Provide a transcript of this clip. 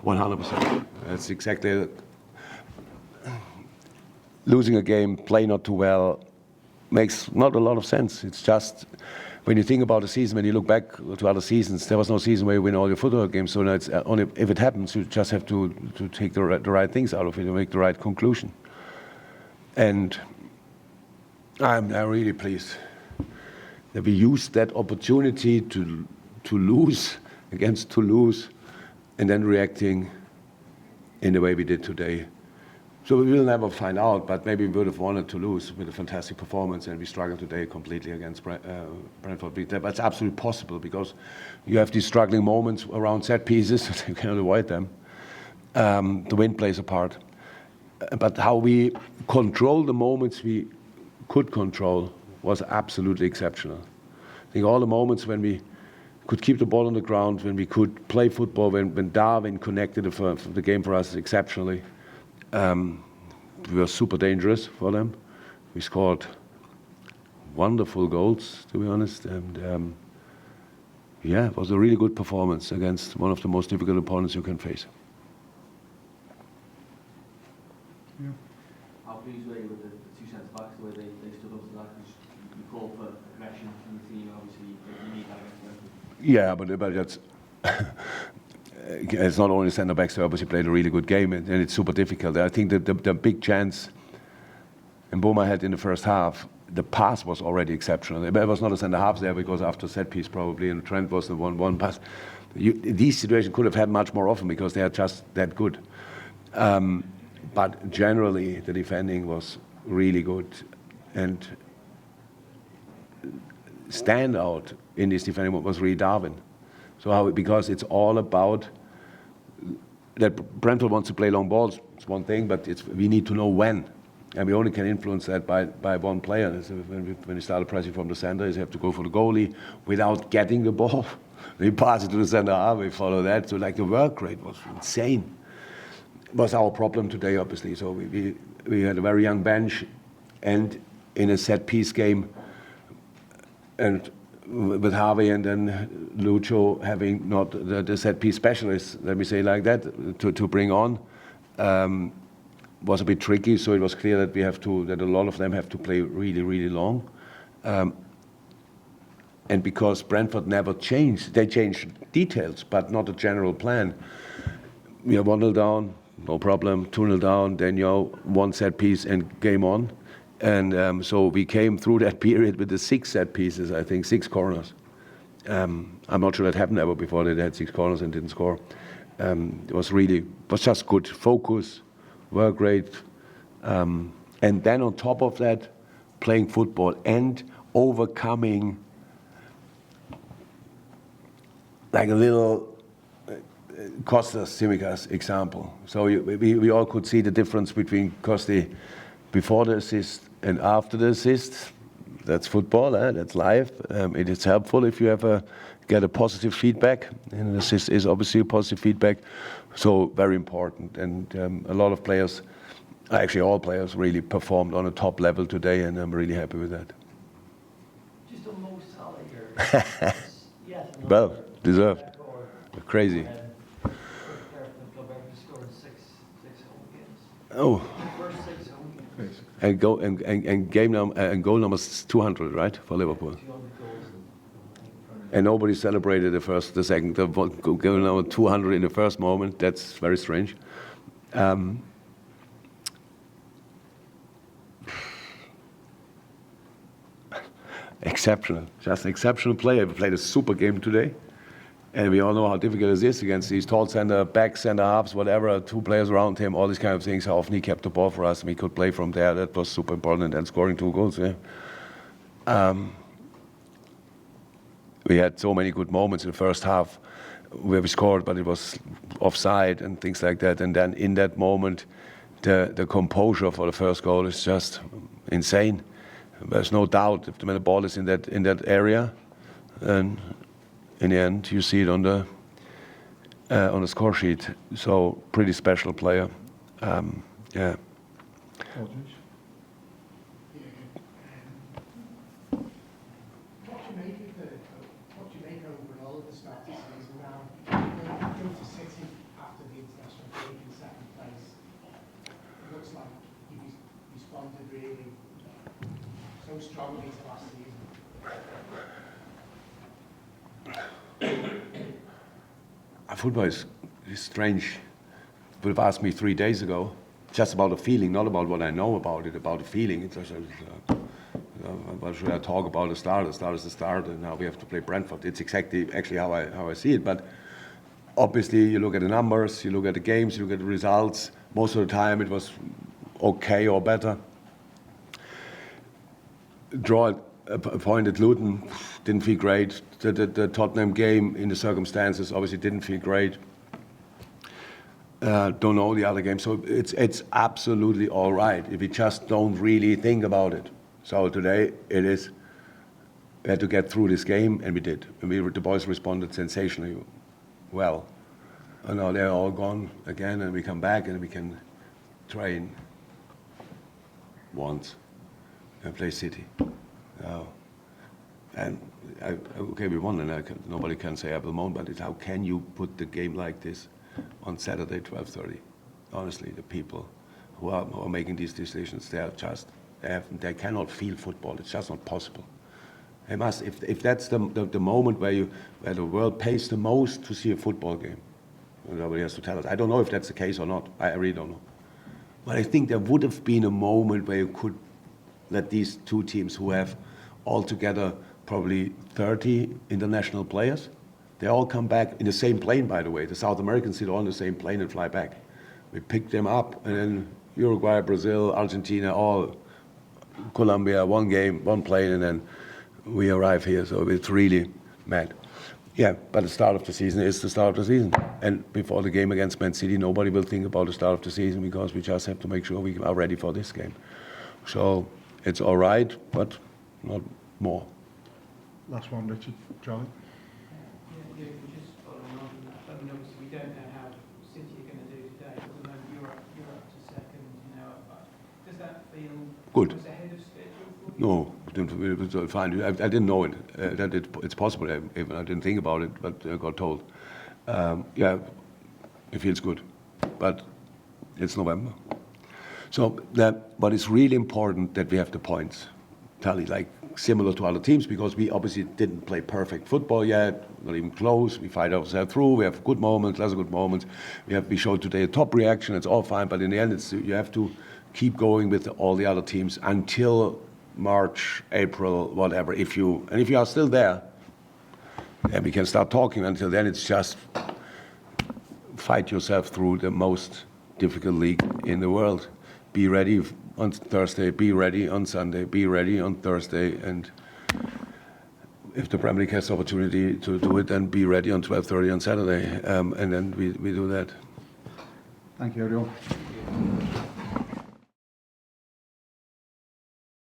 100%. That's exactly. Losing a game, play not too well, makes not a lot of sense. It's just when you think about a season, when you look back to other seasons, there was no season where you win all your football games. So now it's only if it happens, you just have to take the right things out of it and make the right conclusion. And I'm really pleased that we used that opportunity to lose against Toulouse and then reacting in the way we did today. So we will never find out, but maybe we would have wanted to lose with a fantastic performance, and we struggled today completely against Brentford. But it's absolutely possible because you have these struggling moments around set pieces, you cannot avoid them. The wind plays a part. But how we control the moments we could control was absolutely exceptional. I think all the moments when we could keep the ball on the ground, when we could play football, when Darwin connected the game for us exceptionally. We were super dangerous for them. We scored wonderful goals, to be honest, and it was a really good performance against one of the most difficult opponents you can face. Yeah. How pleased were you with the two centre backs, the way they stood up to that? Because you call for aggression from the team, obviously you need that against Brentford. Yeah, but that's. It's not only centre backs who obviously played a really good game, and it's super difficult. I think that the big chance Mboma had in the first half, the pass was already exceptional. There was not a centre half there because after set piece probably, and Trent was the 1-1 pass. These situations could have had much more often because they are just that good. But generally, the defending was really good, and standout in this defending was really Darwin. So because it's all about that Brentford wants to play long balls, it's one thing, but we need to know when. And we only can influence that by one player. So when we start pressing from the center, you have to go for the goalie without getting the ball. We pass it to the center half, we follow that. So like the work rate was insane. It was our problem today, obviously. So we had a very young bench, and in a set piece game, and with Harvey and then Lucho having not the set piece specialist, let me say like that, to bring on, was a bit tricky. So it was clear that that a lot of them have to play really, really long. And because Brentford never changed, they changed details, but not a general plan. We are 1-0 down, no problem, 2-0 down, then one set piece and game on. And so we came through that period with the 6 set pieces, I think, 6 corners. I'm not sure that happened ever before. They had 6 corners and didn't score. It was just good focus, work rate, and then on top of that, playing football and overcoming like a little Costas Tsimikas example. So we all could see the difference between Costi before the assist and after the assist. That's football, that's life. It is helpful if you get a positive feedback, and an assist is obviously a positive feedback. So very important, and a lot of players, actually all players, really performed on a top level today, and I'm really happy with that. Just on Mo Salah here. Well, deserved. Crazy. Oh. And goal number 200, right, for Liverpool. And nobody celebrated the second, goal number 200 in the first moment. That's very strange. Exceptional, just exceptional player. We played a super game today. And we all know how difficult it is against these tall center backs, center halves, whatever, 2 players around him, all these kind of things. How often he kept the ball for us, and we could play from there. That was super important. And scoring 2 goals, yeah. We had so many good moments in the first half where we scored, but it was offside and things like that. And then in that moment, the composure for the first goal is just insane. There's no doubt if the ball is in that area, and in the end, you see it on the score sheet. So pretty special player. Yeah. What do you make overall of the start of the season now? Going to City after the so strongly to last season? Football is strange. You would have asked me 3 days ago, just about the feeling, not about what I know about it, about the feeling. It's just, what should I talk about the start? The start is the start, and now we have to play Brentford. It's exactly actually how I see it. But obviously, you look at the numbers, you look at the games, you look at the results. Most of the time, it was okay or better. Draw a point at Luton didn't feel great. The Tottenham game in the circumstances obviously didn't feel great. Don't know the other games, so it's absolutely all right if we just don't really think about it. So today it is. We had to get through this game, and we did. And the boys responded sensationally well. And now they're all gone again, and we come back and we can train once and play City. And okay, we won, and nobody can say I will moan, but how can you put the game like this on Saturday 12:30? Honestly, the people who are making these decisions, they cannot feel football. It's just not possible. They must, if that's the moment where the world pays the most to see a football game. Nobody has to tell us. I don't know if that's the case or not. I really don't know. But I think there would have been a moment where you could let these two teams, who have altogether probably 30 international players, they all come back in the same plane, by the way. The South Americans sit all in the same plane and fly back. We pick them up, and then Uruguay, Brazil, Argentina, all Colombia, one game, one plane, and then we arrive here. So it's really mad. Yeah, but the start of the season is the start of the season. And before the game against Man City, nobody will think about the start of the season, because we just have to make sure we are ready for this game. So it's all right, but not more. Last one, Richard. Charlie? Yeah, just following on from that. I mean, obviously, we don't know how City are going to do today. At the moment, you're up to second. Does that feel Good. ahead of schedule for you? No, it was fine. I didn't know it, that it's possible. I didn't think about it, but I got told. Yeah, it feels good, but it's November. So but it's really important that we have the points tally, like similar to other teams, because we obviously didn't play perfect football yet, not even close. We fight ourselves through. We have good moments, less good moments. We showed today a top reaction. It's all fine, but in the end, you have to keep going with all the other teams until March, April, whatever. If you are still there, then we can start talking. Until then, it's just fight yourself through the most difficult league in the world. Be ready on Thursday, be ready on Sunday, be ready on Thursday, and if the Premier League has the opportunity to do it, then be ready on 12:30 on Saturday, and then we do that. Thank you, everyone.